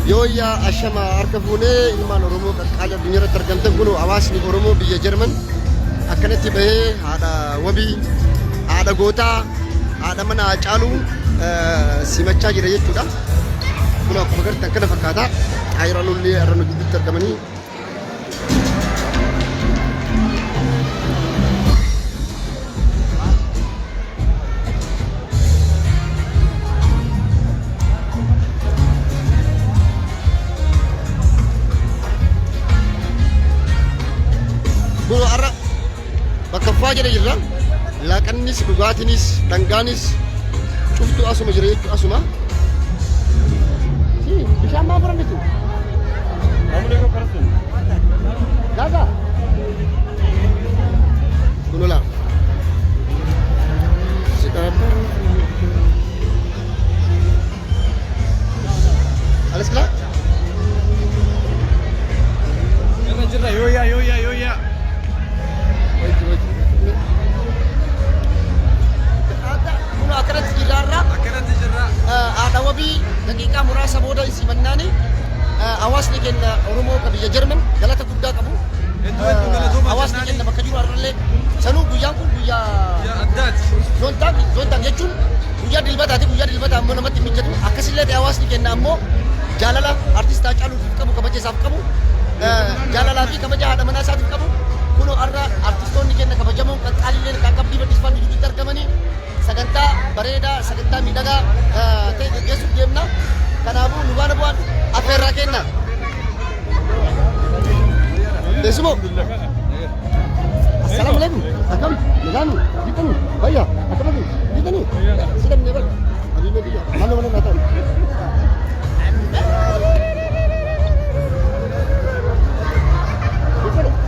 Yooyyaa ashama harka fuunee ilmaan Oromoo qaqqaala addunyaa irratti argamtan kun hawaasni Oromoo biyya Jarman akkanatti bahee haadha wabii, haadha gootaa, haadha mana Haacaaluu simachaa jira jechuudha. Kun akkuma agartan kana fakkaata. Xaayiraan ullee irra nu gidduutti argamanii. Bulu arah bakka faajira jirra. Laaqannis, dhugaatiinis, dhangaanis cuftu asuma jira jechuudha asuma. Bishaan maa baran jechuudha. Gaza. Kunulah. Sekarang. Alles klar? Yo ya. Akkanatti jirra. Haadha wabii daqiiqaa muraasa booda simannaan hawaasni keenya Oromoo kan biyya Jarman galata guddaa qabu. Hawaasni keenya bakka jiru har'allee sanuu guyyaan kun guyyaa addaati. Zoontaan jechuun guyyaa dilbataati. Guyyaa dilbataa ammoo namatti mijatu. Akkasillee ta'e hawaasni keenya ammoo jaalala artist Haacaaluutiif qabu, kabaja isaaf qabu, jaalalaa fi kabaja haadha manaa isaatiif qabu. Kunoo har'a artistoonni keenya kabajamoon qaqqaalileen kan qabdii badhiifaan gidduutti argamanii sagantaa bareedaa, sagantaa miidhagaa ta'e gaggeessuuf deemna. Kanaafuu nu baana bu'aan affeerraa kenna. Teessuma. Assalaamualaikum. Akkam? Nagaanu? Jiitanii? Fayyaa? Akkamitti? Jiitanii? Sidhamne bal. Habiibee biyya. Maaloo malee naa ta'u.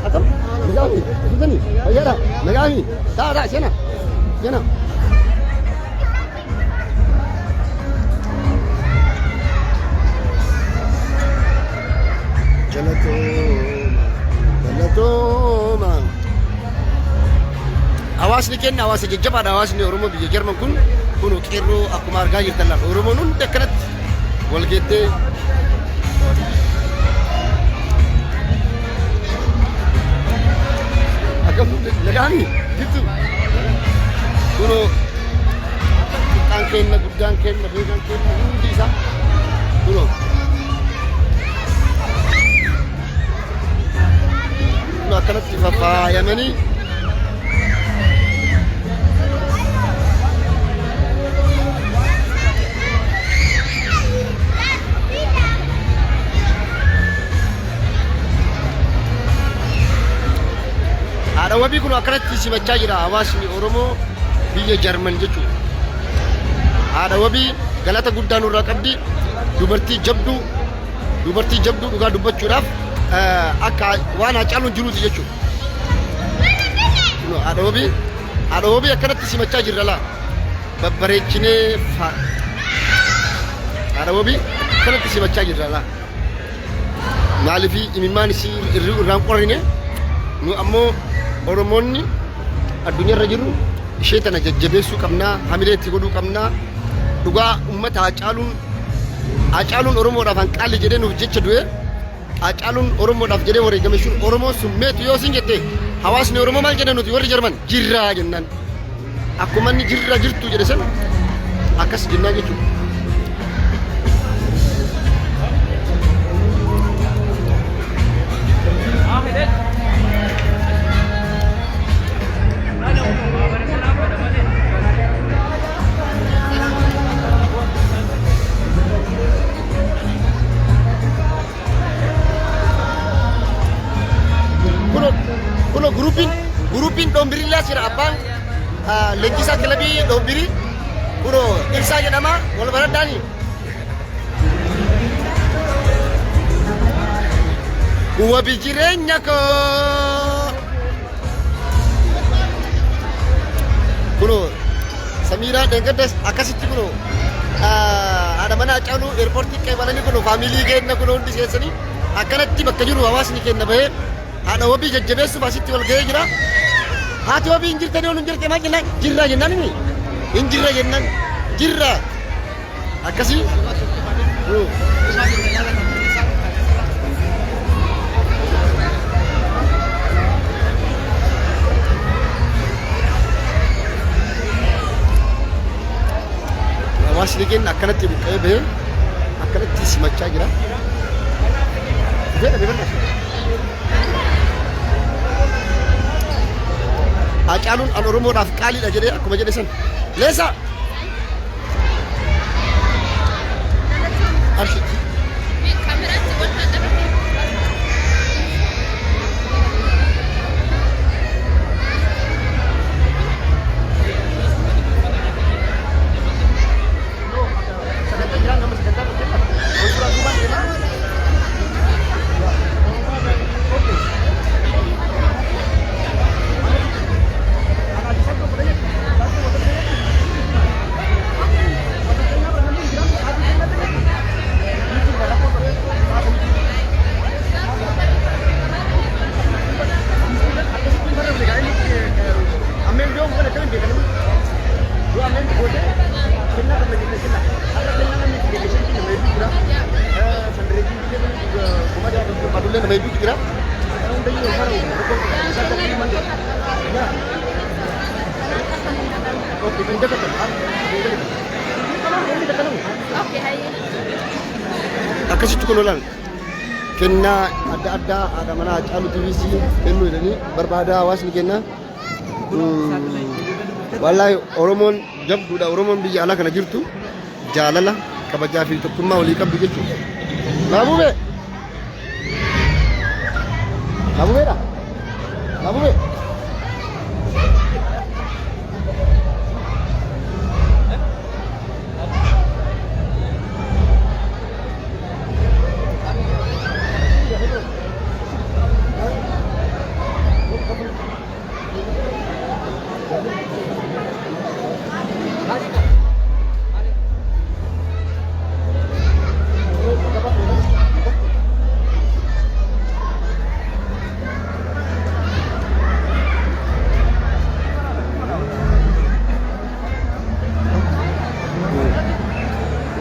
Akkam? Nagaami? Jiitanii? Fayyaadha? Nagaami? Ta'a seena. Seena. Galatoma. Hawaasni keenya hawaasa jajjabaadha. Hawaasni Oromoo biyya Jarman kun qeerroo akkuma argaa jirtan lafa Oromoon hundi akkanatti wal geettee akkam nagaanii jirtu. Kunoo xiqqaan keenya, guddaan keenya, beekaan keenya hundi isaa kunoo. Akkanatti fafaayamanii haadha wabii kun akkanatti simachaa jira hawaasni Oromoo biyya Jarman jechuudha. Haadha wabii galata guddaa nurraa qabdi. Dubartii jabduu dhugaa dubbachuudhaaf akka waan Haacaaluun jiruuti jechuudha. Haadha wabii akkanatti simachaa jirra laa babbareechinee haadha wabii akkanatti simachaa jirra laa maaliif imimmaan isii irraan qorrine nu ammoo Oromoonni addunyaa irra jirru ishee tana jajjabeessuu qabnaa, hamilee itti godhuu qabnaa. Dhugaa uummata Haacaaluun Oromoodhaaf hanqaalli jedhee nuuf jecha du'e. Haacaaluun Oromoodhaaf jedhee wareegame sun Oromoon sun meetu yoo isin jette hawaasni Oromoo maal jedhan nuti warri Jarman jirraa jennaan. Akkuma inni jirra jirtu jedhe san akkas jennaan jechuudha. Grupiin Dhombirillaas jira abbaan leenjisaa kilabii Dhombirii kunoo Ibsaa jedhama wal baradhaani. Wabii jireenya koo kunoo Samiiraa Dheengaddas akkasitti kunoo haadha mana Haacaaluu eerpoortii qeebalanii kunoo faamilii keenya kunoo hundi seessanii akkanatti bakka jiru hawaasni keenya bahee haadha wabii jajjabeessuuf asitti wal ga'ee jira. Haati wabii hin jirtanii ol hin jirte maal jennaan jirra jennaan hin jirra jennaan jirra akkasii. hawaasni keenya akkanatti buqqee bahee akkanatti simachaa jira. Hacaaluun an Oromoodhaaf qaaliidha jedhee akkuma jedhe san leessa arshi akkasitti kun olan kennaa adda addaa ada mana Hacaaluu TVC kennu jedhanii barbaada hawaasni kenna. Wallahi Oromoon jabduudha. Oromoon biyya alaa kana jirtu jaalala kabajaa fi tokkummaa walii qabdu jechuudha. Laabube Laabubeedha Laabube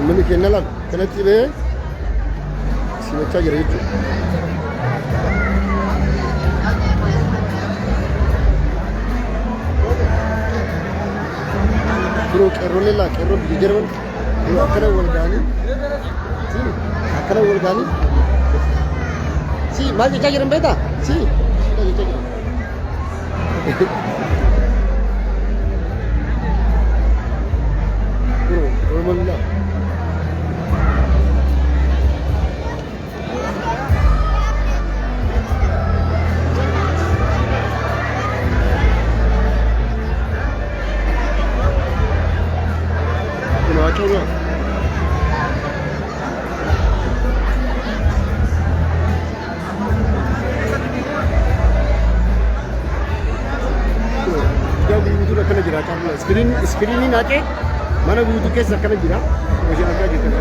Mani kennalan kanatti be simachaa jira jechuudha. Biro qeerrolee laa qeerroo biyya Jarman yoo akkana wal ga'anii akkana wal ga'anii maal jechaa jiran beektaa? Maal jechaa jiran? Biro Oromoon laa Hacaaluu guutuu akkana jira. Iskiriiniin haqee mana guutuu keessa akkana jira. Hojii argaa jirtan.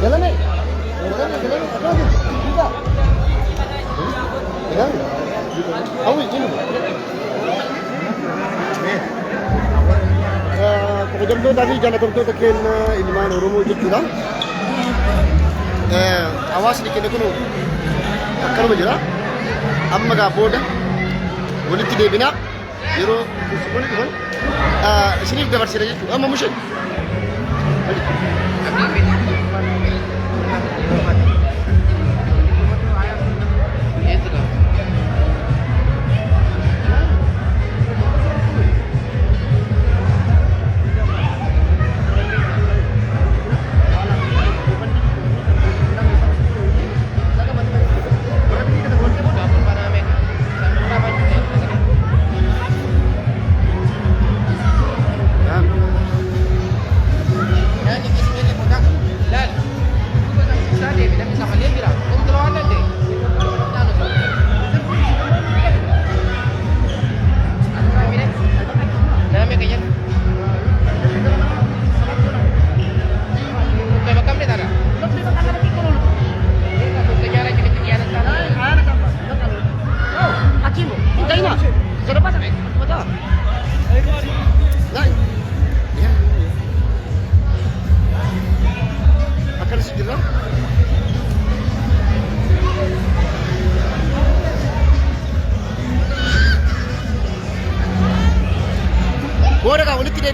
Jalan kabajamtoota fi jaalatamtoota keenya ilmaan Oromoo jechuudha. Hawaasni keenya kun akkanuma jira. Amma gaa booda walitti deebinaa yeroo walitti dhufan isiniif dabarsina jechuudha. Amma mushee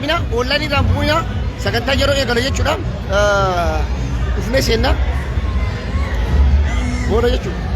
dadhabina online irraan bu'uuna sagantaa yeroo eegale jechuudha. Dhufnee seennaa booda jechuudha.